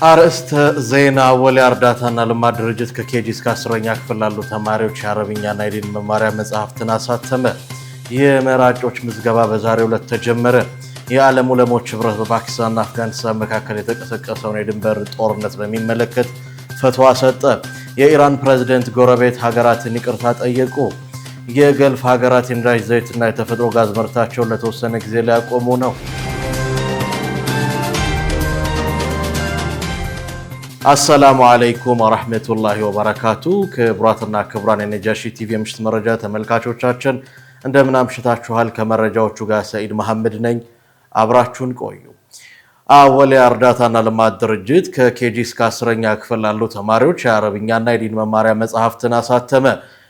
አርእስተ ዜና ወሊያ እርዳታና ልማት ድርጅት ከኬጂ እስከ 10ኛ ክፍል ላሉ ተማሪዎች የአረብኛና የዲን መማሪያ መጽሐፍትን አሳተመ። የመራጮች ምዝገባ በዛሬው ዕለት ተጀመረ። የዓለም ዑለሞች ህብረት በፓኪስታንና አፍጋኒስታን መካከል የተቀሰቀሰውን የድንበር ጦርነት በሚመለከት ፈትዋ ሰጠ። የኢራን ፕሬዝዳንት ጎረቤት ሀገራትን ይቅርታ ጠየቁ። የገልፍ ሀገራት የነዳጅ ዘይትና የተፈጥሮ ጋዝ ምርታቸውን ለተወሰነ ጊዜ ሊያቆሙ ነው። አሰላሙ አለይኩም ወራህመቱላሂ ወበረካቱ። ክቡራትና ክቡራን የነጃሺ ቲቪ የምሽት መረጃ ተመልካቾቻችን እንደምን አምሽታችኋል? ከመረጃዎቹ ጋር ሰኢድ መሐመድ ነኝ። አብራችሁን ቆዩ። ወሊያ እርዳታና ልማት ድርጅት ከኬጂ እስከ 10ኛ ክፍል ላሉ ተማሪዎች የአረብኛና የዲን መማሪያ መጽሐፍትን አሳተመ።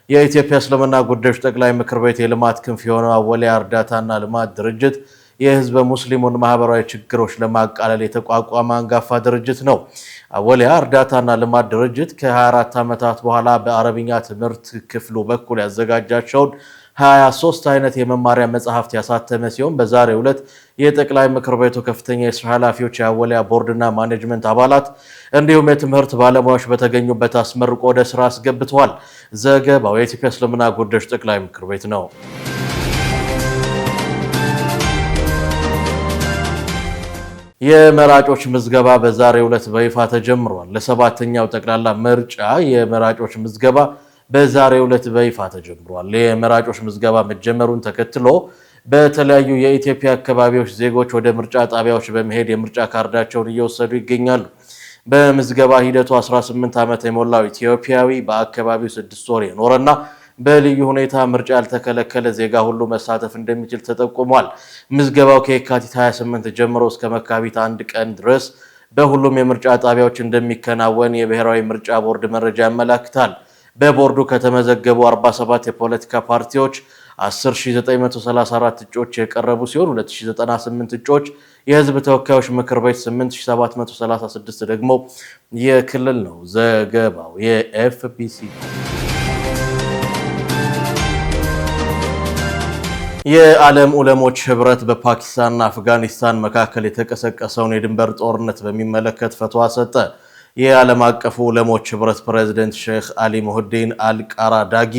የኢትዮጵያ እስልምና ጉዳዮች ጠቅላይ ምክር ቤት የልማት ክንፍ የሆነው ወሊያ እርዳታና ልማት ድርጅት የህዝብ ሙስሊሙን ማህበራዊ ችግሮች ለማቃለል የተቋቋመ አንጋፋ ድርጅት ነው። ወሊያ እርዳታና ልማት ድርጅት ከ24 ዓመታት በኋላ በአረብኛ ትምህርት ክፍሉ በኩል ያዘጋጃቸውን 23 አይነት የመማሪያ መጽሐፍት ያሳተመ ሲሆን በዛሬው ዕለት የጠቅላይ ምክር ቤቱ ከፍተኛ የስራ ኃላፊዎች፣ የወሊያ ቦርድና ማኔጅመንት አባላት እንዲሁም የትምህርት ባለሙያዎች በተገኙበት አስመርቆ ወደ ስራ አስገብተዋል። ዘገባው የኢትዮጵያ እስልምና ጉዳዮች ጠቅላይ ምክር ቤት ነው። የመራጮች ምዝገባ በዛሬው ዕለት በይፋ ተጀምሯል። ለሰባተኛው ጠቅላላ ምርጫ የመራጮች ምዝገባ በዛሬው ዕለት በይፋ ተጀምሯል። የመራጮች ምዝገባ መጀመሩን ተከትሎ በተለያዩ የኢትዮጵያ አካባቢዎች ዜጎች ወደ ምርጫ ጣቢያዎች በመሄድ የምርጫ ካርዳቸውን እየወሰዱ ይገኛሉ። በምዝገባ ሂደቱ 18 ዓመት የሞላው ኢትዮጵያዊ በአካባቢው 6 ወር የኖረና በልዩ ሁኔታ ምርጫ ያልተከለከለ ዜጋ ሁሉ መሳተፍ እንደሚችል ተጠቁሟል። ምዝገባው ከየካቲት 28 ጀምሮ እስከ መጋቢት 1 ቀን ድረስ በሁሉም የምርጫ ጣቢያዎች እንደሚከናወን የብሔራዊ ምርጫ ቦርድ መረጃ ያመለክታል። በቦርዱ ከተመዘገቡ 47 የፖለቲካ ፓርቲዎች 10934 እጩዎች የቀረቡ ሲሆን 2098 እጩዎች የህዝብ ተወካዮች ምክር ቤት፣ 8736 ደግሞ የክልል ነው። ዘገባው የኤፍቢሲ የዓለም ዑለሞች ህብረት በፓኪስታንና አፍጋኒስታን መካከል የተቀሰቀሰውን የድንበር ጦርነት በሚመለከት ፈትዋ ሰጠ። የዓለም አቀፉ ዑለሞች ህብረት ፕሬዝዳንት ሼክ አሊ ሙህዲን አልቃራዳጊ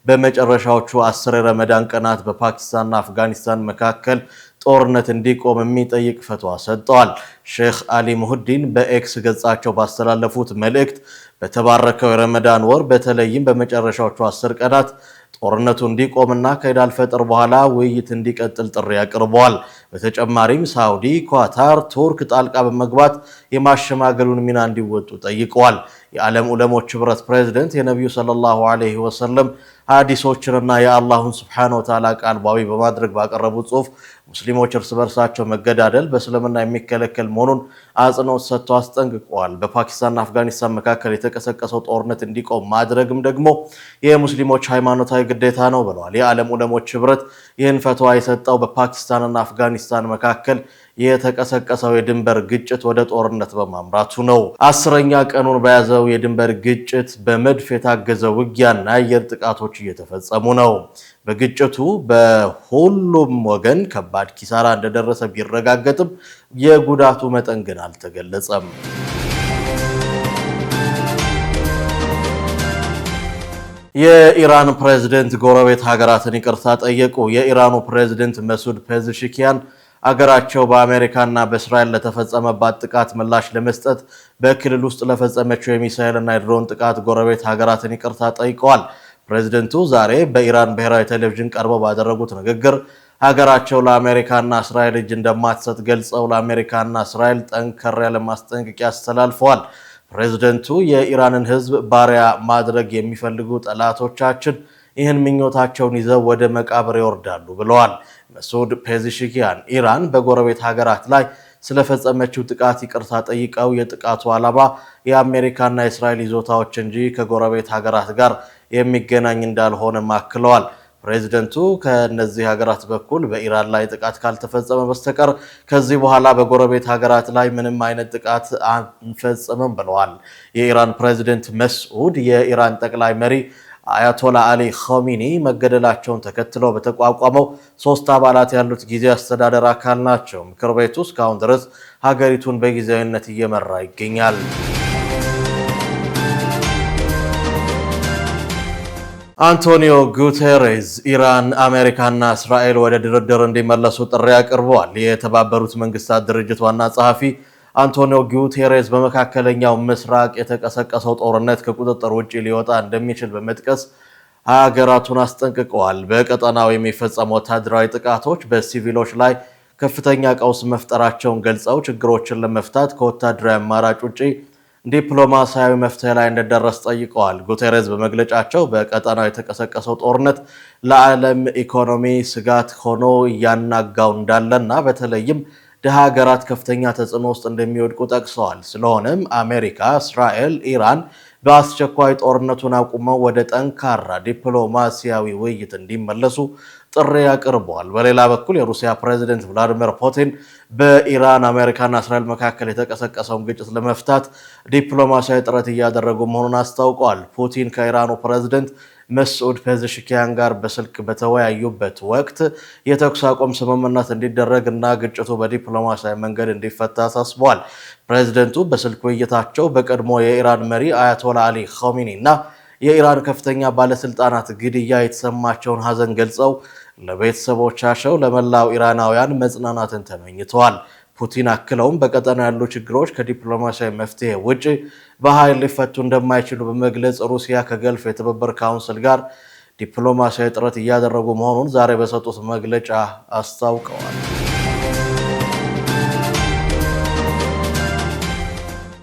በመጨረሻዎቹ 10 የረመዳን ቀናት በፓኪስታንና አፍጋኒስታን መካከል ጦርነት እንዲቆም የሚጠይቅ ፈትዋ ሰጥተዋል። ሼክ አሊ ሙህዲን በኤክስ ገጻቸው ባስተላለፉት መልእክት በተባረከው የረመዳን ወር በተለይም በመጨረሻዎቹ 10 ቀናት ጦርነቱ እንዲቆምና ከኢድ አልፈጥር በኋላ ውይይት እንዲቀጥል ጥሪ አቅርበዋል። በተጨማሪም ሳውዲ፣ ኳታር፣ ቱርክ ጣልቃ በመግባት የማሸማገሉን ሚና እንዲወጡ ጠይቀዋል። የዓለም ዑለሞች ህብረት ፕሬዝዳንት የነብዩ ሰለላሁ ዐለይሂ ወሰለም ሐዲሶችንና የአላሁን ሱብሓነሁ ወተዓላ ቃል ባዊ በማድረግ ባቀረቡት ጽሑፍ ሙስሊሞች እርስ በርሳቸው መገዳደል በእስልምና የሚከለከል መሆኑን አጽንኦት ሰጥተው አስጠንቅቀዋል። በፓኪስታንና አፍጋኒስታን መካከል የተቀሰቀሰው ጦርነት እንዲቆም ማድረግም ደግሞ የሙስሊሞች ሃይማኖታዊ ግዴታ ነው ብለዋል። የዓለም ዑለሞች ህብረት ይህን ፈትዋ የሰጠው በፓኪስታንና አፍጋኒስታን መካከል የተቀሰቀሰው የድንበር ግጭት ወደ ጦርነት በማምራቱ ነው። 10ኛ ቀኑን በያዘው የድንበር ግጭት በመድፍ የታገዘ ውጊያና የአየር ጥቃቶች እየተፈጸሙ ነው። በግጭቱ በሁሉም ወገን ከባድ ኪሳራ እንደደረሰ ቢረጋገጥም የጉዳቱ መጠን ግን አልተገለጸም። የኢራን ፕሬዝዳንት ጎረቤት ሀገራትን ይቅርታ ጠየቁ። የኢራኑ ፕሬዝዳንት መሱድ ፔዜሽኪያን አገራቸው በአሜሪካና በእስራኤል ለተፈጸመባት ጥቃት ምላሽ ለመስጠት በክልል ውስጥ ለፈጸመችው የሚሳኤልና የድሮን ጥቃት ጎረቤት ሀገራትን ይቅርታ ጠይቀዋል። ፕሬዝዳንቱ ዛሬ በኢራን ብሔራዊ ቴሌቪዥን ቀርበው ባደረጉት ንግግር ሀገራቸው ለአሜሪካና እስራኤል እጅ እንደማትሰጥ ገልጸው ለአሜሪካና እስራኤል ጠንከር ያለ ማስጠንቀቂያ አስተላልፈዋል። ፕሬዝዳንቱ የኢራንን ሕዝብ ባሪያ ማድረግ የሚፈልጉ ጠላቶቻችን ይህን ምኞታቸውን ይዘው ወደ መቃብር ይወርዳሉ ብለዋል። መሱድ ፔዜሽኪያን ኢራን በጎረቤት ሀገራት ላይ ስለፈጸመችው ጥቃት ይቅርታ ጠይቀው የጥቃቱ ዓላማ የአሜሪካና የእስራኤል ይዞታዎች እንጂ ከጎረቤት ሀገራት ጋር የሚገናኝ እንዳልሆነ ማክለዋል። ፕሬዝዳንቱ ከነዚህ ሀገራት በኩል በኢራን ላይ ጥቃት ካልተፈጸመ በስተቀር ከዚህ በኋላ በጎረቤት ሀገራት ላይ ምንም አይነት ጥቃት አንፈጽምም ብለዋል። የኢራን ፕሬዝዳንት መስዑድ የኢራን ጠቅላይ መሪ አያቶላ አሊ ኻሜኒ መገደላቸውን ተከትሎ በተቋቋመው 3 አባላት ያሉት ጊዜያዊ አስተዳደር አካል ናቸው። ምክር ቤቱ እስካሁን ድረስ ሀገሪቱን በጊዜያዊነት እየመራ ይገኛል። አንቶኒዮ ጉተሬዝ ኢራን፣ አሜሪካና እስራኤል ወደ ድርድር እንዲመለሱ ጥሪ አቅርበዋል። የተባበሩት መንግስታት ድርጅት ዋና ጸሐፊ አንቶኒዮ ጉተሬዝ በመካከለኛው ምስራቅ የተቀሰቀሰው ጦርነት ከቁጥጥር ውጪ ሊወጣ እንደሚችል በመጥቀስ ሀገራቱን አስጠንቅቀዋል። በቀጠናው የሚፈጸሙ ወታደራዊ ጥቃቶች በሲቪሎች ላይ ከፍተኛ ቀውስ መፍጠራቸውን ገልጸው ችግሮችን ለመፍታት ከወታደራዊ አማራጭ ውጪ ዲፕሎማሲያዊ መፍትሄ ላይ እንደደረስ ጠይቀዋል። ጉተሬዝ በመግለጫቸው በቀጠናው የተቀሰቀሰው ጦርነት ለዓለም ኢኮኖሚ ስጋት ሆኖ እያናጋው እንዳለና በተለይም ደሃ ሀገራት ከፍተኛ ተጽዕኖ ውስጥ እንደሚወድቁ ጠቅሰዋል። ስለሆነም አሜሪካ፣ እስራኤል፣ ኢራን በአስቸኳይ ጦርነቱን አቁመው ወደ ጠንካራ ዲፕሎማሲያዊ ውይይት እንዲመለሱ ጥሪ አቅርበዋል። በሌላ በኩል የሩሲያ ፕሬዝዳንት ቭላዲሚር ፑቲን በኢራን አሜሪካና እስራኤል መካከል የተቀሰቀሰውን ግጭት ለመፍታት ዲፕሎማሲያዊ ጥረት እያደረጉ መሆኑን አስታውቀዋል። ፑቲን ከኢራኑ ፕሬዝዳንት መስዑድ ፔዜሽኪያን ጋር በስልክ በተወያዩበት ወቅት የተኩስ አቁም ስምምነት እንዲደረግና ግጭቱ በዲፕሎማሲያዊ መንገድ እንዲፈታ አሳስበዋል። ፕሬዝዳንቱ በስልክ ውይይታቸው በቀድሞ የኢራን መሪ አያቶላ አሊ ኻሜኒ እና የኢራን ከፍተኛ ባለስልጣናት ግድያ የተሰማቸውን ሐዘን ገልጸው ለቤተሰቦቻቸው ለመላው ኢራናውያን መጽናናትን ተመኝተዋል። ፑቲን አክለውም በቀጠናው ያሉ ችግሮች ከዲፕሎማሲያዊ መፍትሄ ውጪ በኃይል ሊፈቱ እንደማይችሉ በመግለጽ ሩሲያ ከገልፍ የትብብር ካውንስል ጋር ዲፕሎማሲያዊ ጥረት እያደረጉ መሆኑን ዛሬ በሰጡት መግለጫ አስታውቀዋል።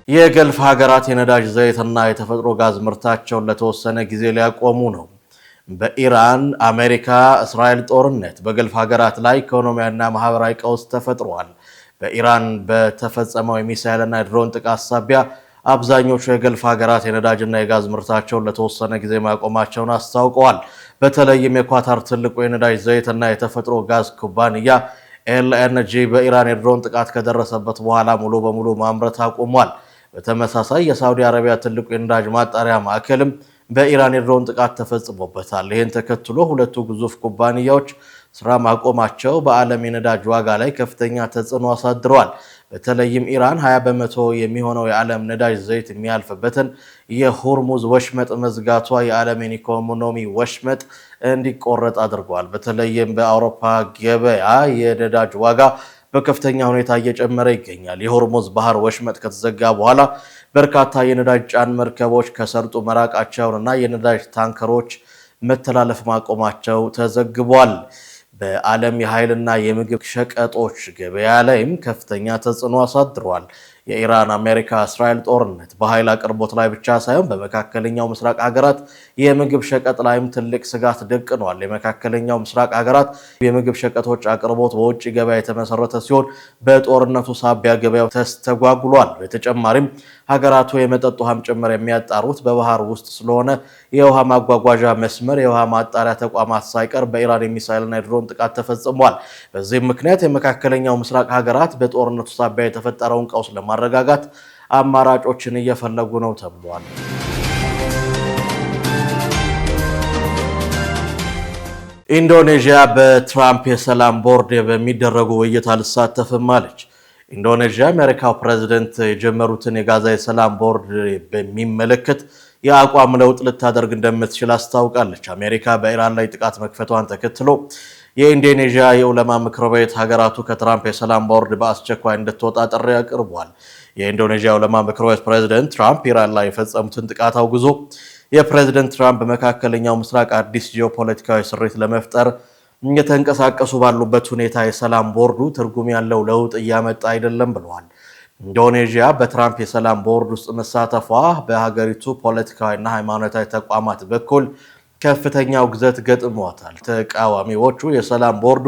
የገልፍ ሀገራት የነዳጅ ዘይትና የተፈጥሮ ጋዝ ምርታቸውን ለተወሰነ ጊዜ ሊያቆሙ ነው። በኢራን አሜሪካ እስራኤል ጦርነት በገልፍ ሀገራት ላይ ኢኮኖሚያዊና ማህበራዊ ቀውስ ተፈጥሯል። በኢራን በተፈጸመው የሚሳኤልና የድሮን ጥቃት ሳቢያ አብዛኞቹ የገልፍ ሀገራት የነዳጅና የጋዝ ምርታቸውን ለተወሰነ ጊዜ ማቆማቸውን አስታውቀዋል። በተለይም የኳታር ትልቁ የነዳጅ ዘይትና የተፈጥሮ ጋዝ ኩባንያ ኤልኤንጂ በኢራን የድሮን ጥቃት ከደረሰበት በኋላ ሙሉ በሙሉ ማምረት አቁሟል። በተመሳሳይ የሳውዲ አረቢያ ትልቁ የነዳጅ ማጣሪያ ማዕከልም በኢራን የድሮን ጥቃት ተፈጽሞበታል። ይህን ተከትሎ ሁለቱ ግዙፍ ኩባንያዎች ስራ ማቆማቸው በዓለም የነዳጅ ዋጋ ላይ ከፍተኛ ተጽዕኖ አሳድረዋል። በተለይም ኢራን 20 በመቶ የሚሆነው የዓለም ነዳጅ ዘይት የሚያልፍበትን የሆርሙዝ ወሽመጥ መዝጋቷ የዓለምን ኢኮኖሚ ወሽመጥ እንዲቆረጥ አድርጓል። በተለይም በአውሮፓ ገበያ የነዳጅ ዋጋ በከፍተኛ ሁኔታ እየጨመረ ይገኛል። የሆርሙዝ ባህር ወሽመጥ ከተዘጋ በኋላ በርካታ የነዳጅ ጫን መርከቦች ከሰርጡ መራቃቸውንና የነዳጅ ታንከሮች መተላለፍ ማቆማቸው ተዘግቧል። በዓለም የኃይልና የምግብ ሸቀጦች ገበያ ላይም ከፍተኛ ተጽዕኖ አሳድሯል። የኢራን አሜሪካ እስራኤል ጦርነት በኃይል አቅርቦት ላይ ብቻ ሳይሆን በመካከለኛው ምስራቅ ሀገራት የምግብ ሸቀጥ ላይም ትልቅ ስጋት ደቅኗል። የመካከለኛው ምስራቅ ሀገራት የምግብ ሸቀጦች አቅርቦት በውጭ ገበያ የተመሰረተ ሲሆን በጦርነቱ ሳቢያ ገበያው ተስተጓጉሏል። በተጨማሪም ሀገራቱ የመጠጥ ውሃም ጭምር የሚያጣሩት በባህር ውስጥ ስለሆነ የውሃ ማጓጓዣ መስመር፣ የውሃ ማጣሪያ ተቋማት ሳይቀር በኢራን የሚሳኤልና የድሮን ጥቃት ተፈጽሟል። በዚህም ምክንያት የመካከለኛው ምስራቅ ሀገራት በጦርነቱ ሳቢያ የተፈጠረውን ቀውስ ለማረጋጋት አማራጮችን እየፈለጉ ነው ተብሏል። ኢንዶኔዥያ በትራምፕ የሰላም ቦርድ በሚደረጉ ውይይት አልሳተፍም አለች። ኢንዶኔዥያ የአሜሪካው ፕሬዝዳንት የጀመሩትን የጋዛ የሰላም ቦርድ በሚመለከት የአቋም ለውጥ ልታደርግ እንደምትችል አስታውቃለች። አሜሪካ በኢራን ላይ ጥቃት መክፈቷን ተከትሎ የኢንዶኔዥያ የዑለማ ምክር ቤት ሀገራቱ ከትራምፕ የሰላም ቦርድ በአስቸኳይ እንድትወጣ ጥሪ አቅርቧል። የኢንዶኔዥያ ዑለማ ምክር ቤት ፕሬዝዳንት ትራምፕ ኢራን ላይ የፈጸሙትን ጥቃት አውግዞ የፕሬዝዳንት ትራምፕ በመካከለኛው ምስራቅ አዲስ ጂኦፖለቲካዊ ስሪት ለመፍጠር እየተንቀሳቀሱ ባሉበት ሁኔታ የሰላም ቦርዱ ትርጉም ያለው ለውጥ እያመጣ አይደለም ብለዋል። ኢንዶኔዥያ በትራምፕ የሰላም ቦርድ ውስጥ መሳተፏ በሀገሪቱ ፖለቲካዊና ሃይማኖታዊ ተቋማት በኩል ከፍተኛ ውግዘት ገጥሟታል። ተቃዋሚዎቹ የሰላም ቦርዱ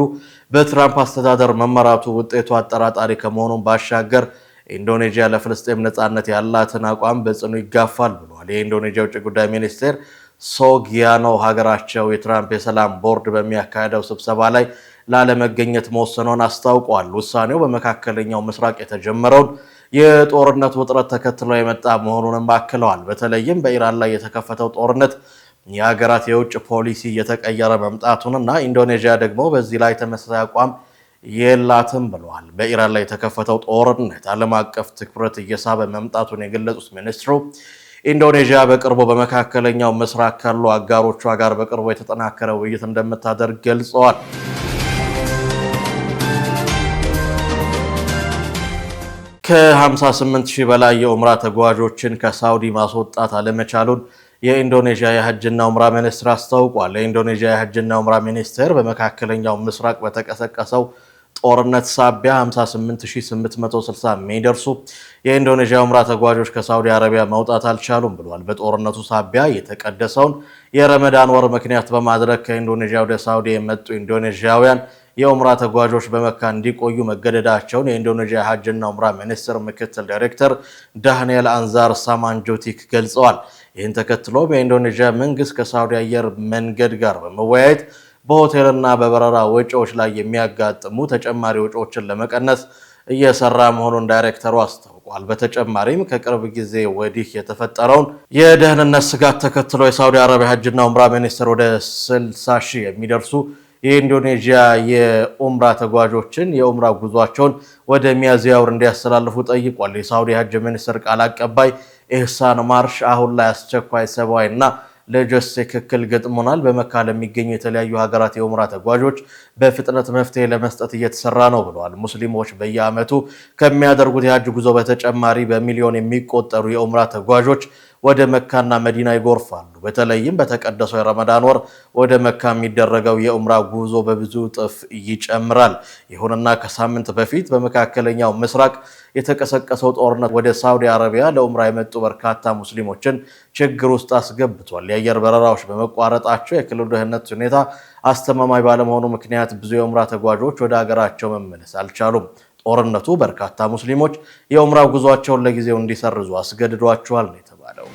በትራምፕ አስተዳደር መመራቱ ውጤቱ አጠራጣሪ ከመሆኑን ባሻገር ኢንዶኔዥያ ለፍልስጤም ነፃነት ያላትን አቋም በጽኑ ይጋፋል ብለዋል። የኢንዶኔዥያ ውጭ ጉዳይ ሚኒስቴር ሶጊያኖ ሀገራቸው የትራምፕ የሰላም ቦርድ በሚያካሄደው ስብሰባ ላይ ላለመገኘት መወሰኗን አስታውቀዋል። ውሳኔው በመካከለኛው ምስራቅ የተጀመረውን የጦርነት ውጥረት ተከትሎ የመጣ መሆኑንም አክለዋል። በተለይም በኢራን ላይ የተከፈተው ጦርነት የሀገራት የውጭ ፖሊሲ እየተቀየረ መምጣቱንና ኢንዶኔዥያ ደግሞ በዚህ ላይ ተመሳሳይ አቋም የላትም ብለዋል። በኢራን ላይ የተከፈተው ጦርነት ዓለም አቀፍ ትኩረት እየሳበ መምጣቱን የገለጹት ሚኒስትሩ ኢንዶኔዥያ በቅርቡ በመካከለኛው ምስራቅ ካሉ አጋሮቿ ጋር በቅርቡ የተጠናከረ ውይይት እንደምታደርግ ገልጸዋል። ከ58,000 በላይ የኡምራ ተጓዦችን ከሳውዲ ማስወጣት አለመቻሉን የኢንዶኔዥያ የሐጅና ኡምራ ሚኒስቴር አስታውቋል። የኢንዶኔዥያ የሐጅና ኡምራ ሚኒስቴር በመካከለኛው ምስራቅ በተቀሰቀሰው ጦርነት ሳቢያ 58,860 የሚደርሱ የኢንዶኔዥያ ኡምራ ተጓዦች ከሳውዲ አረቢያ መውጣት አልቻሉም ብሏል። በጦርነቱ ሳቢያ የተቀደሰውን የረመዳን ወር ምክንያት በማድረግ ከኢንዶኔዥያ ወደ ሳውዲ የመጡ ኢንዶኔዥያውያን የኡምራ ተጓዦች በመካ እንዲቆዩ መገደዳቸውን የኢንዶኔዥያ ሐጅና ኡምራ ሚኒስቴር ምክትል ዳይሬክተር ዳንኤል አንዛር ሳማንጆቲክ ገልጸዋል። ይህን ተከትሎም የኢንዶኔዥያ መንግስት ከሳውዲ አየር መንገድ ጋር በመወያየት በሆቴልና በበረራ ወጪዎች ላይ የሚያጋጥሙ ተጨማሪ ወጪዎችን ለመቀነስ እየሰራ መሆኑን ዳይሬክተሩ አስታውቋል። በተጨማሪም ከቅርብ ጊዜ ወዲህ የተፈጠረውን የደህንነት ስጋት ተከትሎ የሳውዲ አረቢያ ሐጅና ኡምራ ሚኒስቴር ወደ 60,000 የሚደርሱ የኢንዶኔዥያ የኡምራ ተጓዦችን የኡምራ ጉዟቸውን ወደ ሚያዝያ ወር እንዲያስተላልፉ ጠይቋል። የሳውዲ ሐጅ ሚኒስቴር ቃል አቀባይ ኢህሳን ማርሽ አሁን ላይ አስቸኳይ ሰብአዊና ሎጂስቲክ እክል ገጥሞናል። በመካ ለሚገኙ የተለያዩ ሀገራት የኡምራ ተጓዦች በፍጥነት መፍትሄ ለመስጠት እየተሰራ ነው ብለዋል። ሙስሊሞች በየዓመቱ ከሚያደርጉት የሐጅ ጉዞ በተጨማሪ በሚሊዮን የሚቆጠሩ የኡምራ ተጓዦች ወደ መካና መዲና ይጎርፋሉ። በተለይም በተቀደሰው የረመዳን ወር ወደ መካ የሚደረገው የኡምራ ጉዞ በብዙ እጥፍ ይጨምራል። ይሁንና ከሳምንት በፊት በመካከለኛው ምስራቅ የተቀሰቀሰው ጦርነት ወደ ሳውዲ አረቢያ ለኡምራ የመጡ በርካታ ሙስሊሞችን ችግር ውስጥ አስገብቷል። የአየር በረራዎች በመቋረጣቸው የክልሉ ደህንነት ሁኔታ አስተማማኝ ባለመሆኑ ምክንያት ብዙ የኡምራ ተጓዦች ወደ ሀገራቸው መመለስ አልቻሉም። ጦርነቱ በርካታ ሙስሊሞች የኡምራ ጉዟቸውን ለጊዜው እንዲሰርዙ አስገድዷቸዋል ነው የተባለው።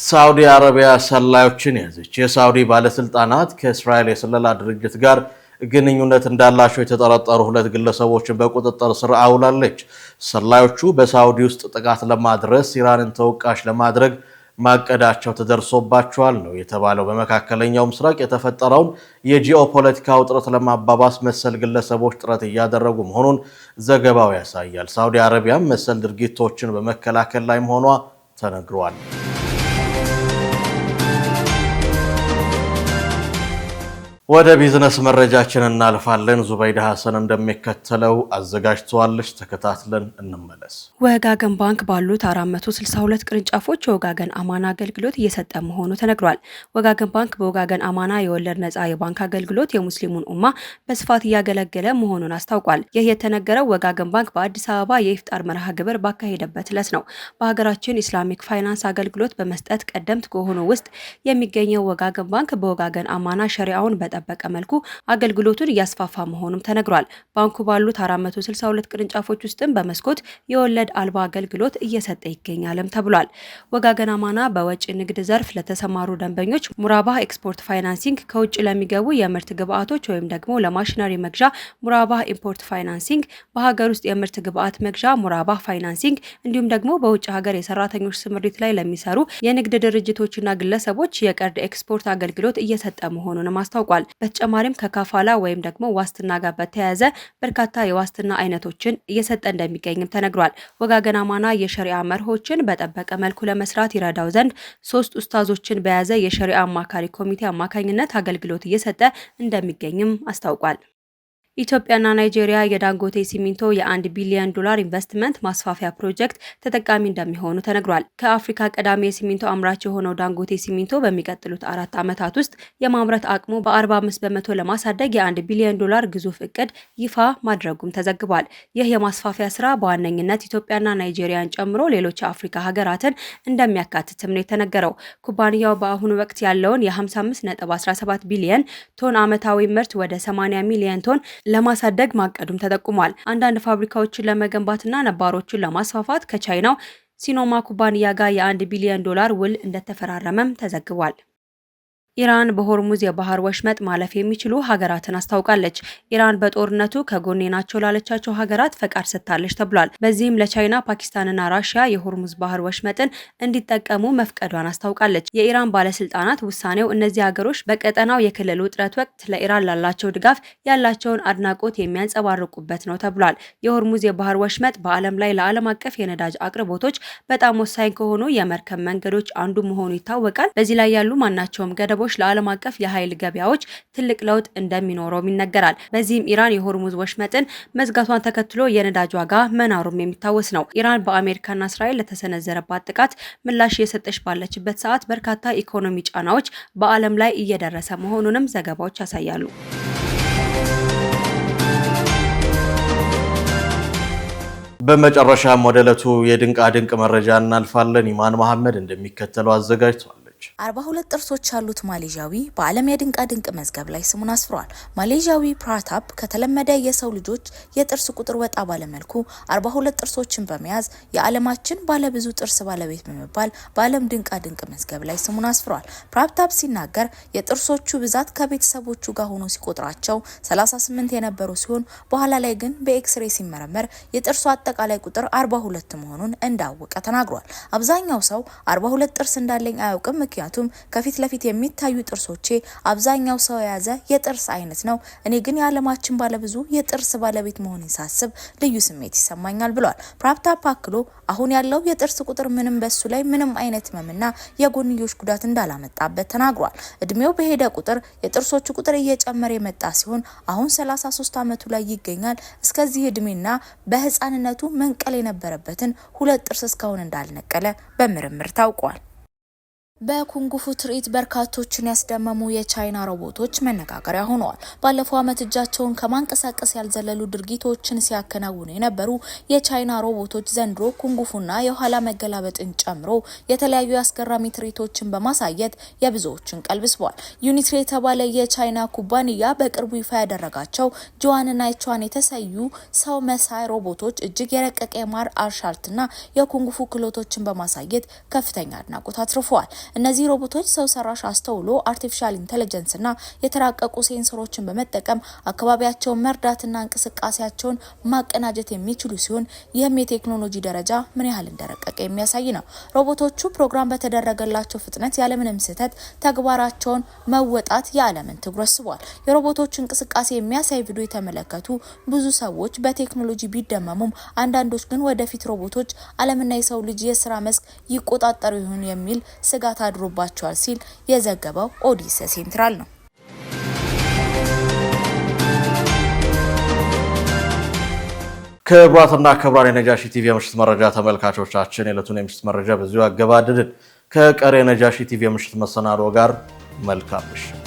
ሳውዲ አረቢያ ሰላዮችን ያዘች። የሳውዲ ባለስልጣናት ከእስራኤል የስለላ ድርጅት ጋር ግንኙነት እንዳላቸው የተጠረጠሩ 2 ግለሰቦችን በቁጥጥር ስር አውላለች። ሰላዮቹ በሳውዲ ውስጥ ጥቃት ለማድረስ ኢራንን ተወቃሽ ለማድረግ ማቀዳቸው ተደርሶባቸዋል ነው የተባለው። በመካከለኛው ምስራቅ የተፈጠረውን የጂኦፖለቲካ ውጥረት ለማባባስ መሰል ግለሰቦች ጥረት እያደረጉ መሆኑን ዘገባው ያሳያል። ሳውዲ አረቢያም መሰል ድርጊቶችን በመከላከል ላይ መሆኗ ተነግሯል። ወደ ቢዝነስ መረጃችን እናልፋለን። ዙበይዳ ሐሰን እንደሚከተለው አዘጋጅተዋለች። ተከታትለን እንመለስ። ወጋገን ባንክ ባሉት 462 ቅርንጫፎች የወጋገን አማና አገልግሎት እየሰጠ መሆኑ ተነግሯል። ወጋገን ባንክ በወጋገን አማና የወለድ ነፃ የባንክ አገልግሎት የሙስሊሙን ኡማ በስፋት እያገለገለ መሆኑን አስታውቋል። ይህ የተነገረው ወጋገን ባንክ በአዲስ አበባ የኢፍጣር መርሃ ግብር ባካሄደበት ዕለት ነው። በሀገራችን ኢስላሚክ ፋይናንስ አገልግሎት በመስጠት ቀደምት ከሆኑ ውስጥ የሚገኘው ወጋገን ባንክ በወጋገን አማና ሸሪዓውን በጠበቀ መልኩ አገልግሎቱን እያስፋፋ መሆኑም ተነግሯል። ባንኩ ባሉት 462 ቅርንጫፎች ውስጥም በመስኮት የወለድ አልባ አገልግሎት እየሰጠ ይገኛልም ተብሏል። ወጋገን አማና በወጪ ንግድ ዘርፍ ለተሰማሩ ደንበኞች ሙራባህ ኤክስፖርት ፋይናንሲንግ፣ ከውጭ ለሚገቡ የምርት ግብአቶች ወይም ደግሞ ለማሽነሪ መግዣ ሙራባህ ኢምፖርት ፋይናንሲንግ፣ በሀገር ውስጥ የምርት ግብአት መግዣ ሙራባህ ፋይናንሲንግ እንዲሁም ደግሞ በውጭ ሀገር የሰራተኞች ስምሪት ላይ ለሚሰሩ የንግድ ድርጅቶችና ግለሰቦች የቀርድ ኤክስፖርት አገልግሎት እየሰጠ መሆኑንም አስታውቋል። በተጨማሪም ከካፋላ ወይም ደግሞ ዋስትና ጋር በተያያዘ በርካታ የዋስትና አይነቶችን እየሰጠ እንደሚገኝም ተነግሯል። ወጋገን አማና የሸሪዓ መርሆችን በጠበቀ መልኩ ለመስራት ይረዳው ዘንድ 3 ኡስታዞችን በያዘ የሸሪዓ አማካሪ ኮሚቴ አማካኝነት አገልግሎት እየሰጠ እንደሚገኝም አስታውቋል። ኢትዮጵያና ናይጄሪያ የዳንጎቴ ሲሚንቶ የ1 ቢሊዮን ዶላር ኢንቨስትመንት ማስፋፊያ ፕሮጀክት ተጠቃሚ እንደሚሆኑ ተነግሯል። ከአፍሪካ ቀዳሚ የሲሚንቶ አምራች የሆነው ዳንጎቴ ሲሚንቶ በሚቀጥሉት 4 ዓመታት ውስጥ የማምረት አቅሙ በ45 በመቶ ለማሳደግ የ1 ቢሊዮን ዶላር ግዙፍ እቅድ ይፋ ማድረጉም ተዘግቧል። ይህ የማስፋፊያ ስራ በዋነኝነት ኢትዮጵያና ናይጄሪያን ጨምሮ ሌሎች የአፍሪካ ሀገራትን እንደሚያካትትም ነው የተነገረው። ኩባንያው በአሁኑ ወቅት ያለውን የ55.17 ቢሊዮን ቶን ዓመታዊ ምርት ወደ 80 ሚሊዮን ቶን ለማሳደግ ማቀዱም ተጠቁሟል። አንዳንድ ፋብሪካዎችን ለመገንባትና ነባሮችን ለማስፋፋት ከቻይናው ሲኖማ ኩባንያ ጋር የ1 ቢሊዮን ዶላር ውል እንደተፈራረመም ተዘግቧል። ኢራን በሆርሙዝ የባህር ወሽመጥ ማለፍ የሚችሉ ሀገራትን አስታውቃለች። ኢራን በጦርነቱ ከጎኔ ናቸው ላለቻቸው ሀገራት ፈቃድ ሰጥታለች ተብሏል። በዚህም ለቻይና፣ ፓኪስታንና ራሽያ የሆርሙዝ ባህር ወሽመጥን እንዲጠቀሙ መፍቀዷን አስታውቃለች። የኢራን ባለስልጣናት ውሳኔው እነዚህ ሀገሮች በቀጠናው የክልል ውጥረት ወቅት ለኢራን ላላቸው ድጋፍ ያላቸውን አድናቆት የሚያንጸባርቁበት ነው ተብሏል። የሆርሙዝ የባህር ወሽመጥ በዓለም ላይ ለዓለም አቀፍ የነዳጅ አቅርቦቶች በጣም ወሳኝ ከሆኑ የመርከብ መንገዶች አንዱ መሆኑ ይታወቃል። በዚህ ላይ ያሉ ማናቸውም ገደቦች ለዓለም አቀፍ የኃይል ገበያዎች ትልቅ ለውጥ እንደሚኖረው ይነገራል። በዚህም ኢራን የሆርሙዝ ወሽመጥን መዝጋቷን ተከትሎ የነዳጅ ዋጋ መናሩም የሚታወስ ነው። ኢራን በአሜሪካና እስራኤል ለተሰነዘረባት ጥቃት ምላሽ እየሰጠች ባለችበት ሰዓት በርካታ ኢኮኖሚ ጫናዎች በዓለም ላይ እየደረሰ መሆኑንም ዘገባዎች ያሳያሉ። በመጨረሻም ወደ ዕለቱ የድንቃ ድንቅ መረጃ እናልፋለን። ኢማን መሐመድ እንደሚከተለው አዘጋጅቷል። 42 ጥርሶች ያሉት ማሌዥያዊ በዓለም የድንቃ ድንቅ መዝገብ ላይ ስሙን አስፍሯል። ማሌዥያዊ ፕራታፕ ከተለመደ የሰው ልጆች የጥርስ ቁጥር ወጣ ባለመልኩ 42 ጥርሶችን በመያዝ የዓለማችን ባለብዙ ጥርስ ባለቤት በመባል በዓለም ድንቃ ድንቅ መዝገብ ላይ ስሙን አስፍሯል። ፕራታፕ ሲናገር የጥርሶቹ ብዛት ከቤተሰቦቹ ጋር ሆኖ ሲቆጥራቸው 38 የነበሩ ሲሆን በኋላ ላይ ግን በኤክስሬ ሲመረመር የጥርሱ አጠቃላይ ቁጥር 42 መሆኑን እንዳወቀ ተናግሯል። አብዛኛው ሰው 42 ጥርስ እንዳለኝ አያውቅም፣ ምክንያቱም ከፊት ለፊት የሚታዩ ጥርሶቼ አብዛኛው ሰው የያዘ የጥርስ አይነት ነው። እኔ ግን የዓለማችን ባለብዙ የጥርስ ባለቤት መሆኔን ሳስብ ልዩ ስሜት ይሰማኛል ብሏል። ፕራታፕ አክሎ አሁን ያለው የጥርስ ቁጥር ምንም በሱ ላይ ምንም አይነት ህመምና የጎንዮሽ ጉዳት እንዳላመጣበት ተናግሯል። እድሜው በሄደ ቁጥር የጥርሶቹ ቁጥር እየጨመረ የመጣ ሲሆን አሁን 33 ዓመቱ ላይ ይገኛል። እስከዚህ እድሜና በህፃንነቱ መንቀል የነበረበትን 2 ጥርስ እስካሁን እንዳልነቀለ በምርምር ታውቋል። በኩንጉፉ ትርኢት በርካቶችን ያስደመሙ የቻይና ሮቦቶች መነጋገሪያ ሆነዋል። ባለፈው ዓመት እጃቸውን ከማንቀሳቀስ ያልዘለሉ ድርጊቶችን ሲያከናውኑ የነበሩ የቻይና ሮቦቶች ዘንድሮ ኩንጉፉና የኋላ መገላበጥን ጨምሮ የተለያዩ አስገራሚ ትርኢቶችን በማሳየት የብዙዎችን ቀልብ ስበዋል። ዩኒትሪ የተባለ የቻይና ኩባንያ በቅርቡ ይፋ ያደረጋቸው ጆዋንና ቹዋን የተሰዩ ሰው መሳይ ሮቦቶች እጅግ የረቀቀ የማር አርሻልትና የኩንጉፉ ክህሎቶችን በማሳየት ከፍተኛ አድናቆት አትርፈዋል። እነዚህ ሮቦቶች ሰው ሰራሽ አስተውሎ አርቲፊሻል ኢንተለጀንስ እና የተራቀቁ ሴንሰሮችን በመጠቀም አካባቢያቸውን መርዳትና እንቅስቃሴያቸውን ማቀናጀት የሚችሉ ሲሆን ይህም የቴክኖሎጂ ደረጃ ምን ያህል እንደረቀቀ የሚያሳይ ነው። ሮቦቶቹ ፕሮግራም በተደረገላቸው ፍጥነት ያለምንም ስህተት ተግባራቸውን መወጣት የዓለምን ትኩረት ስቧል። የሮቦቶቹ እንቅስቃሴ የሚያሳይ ቪዲዮ የተመለከቱ ብዙ ሰዎች በቴክኖሎጂ ቢደመሙም አንዳንዶች ግን ወደፊት ሮቦቶች ዓለምና የሰው ልጅ የስራ መስክ ይቆጣጠሩ ይሆን የሚል ስጋት አድሮባቸዋል ሲል የዘገበው ኦዲሴ ሴንትራል ነው። ክቡራትና ክቡራን የነጃሺ ቲቪ የምሽት መረጃ ተመልካቾቻችን የዕለቱን የምሽት መረጃ በዚሁ አገባደድን። ከቀሪ የነጃሺ ቲቪ የምሽት መሰናዶ ጋር መልካም ምሽት።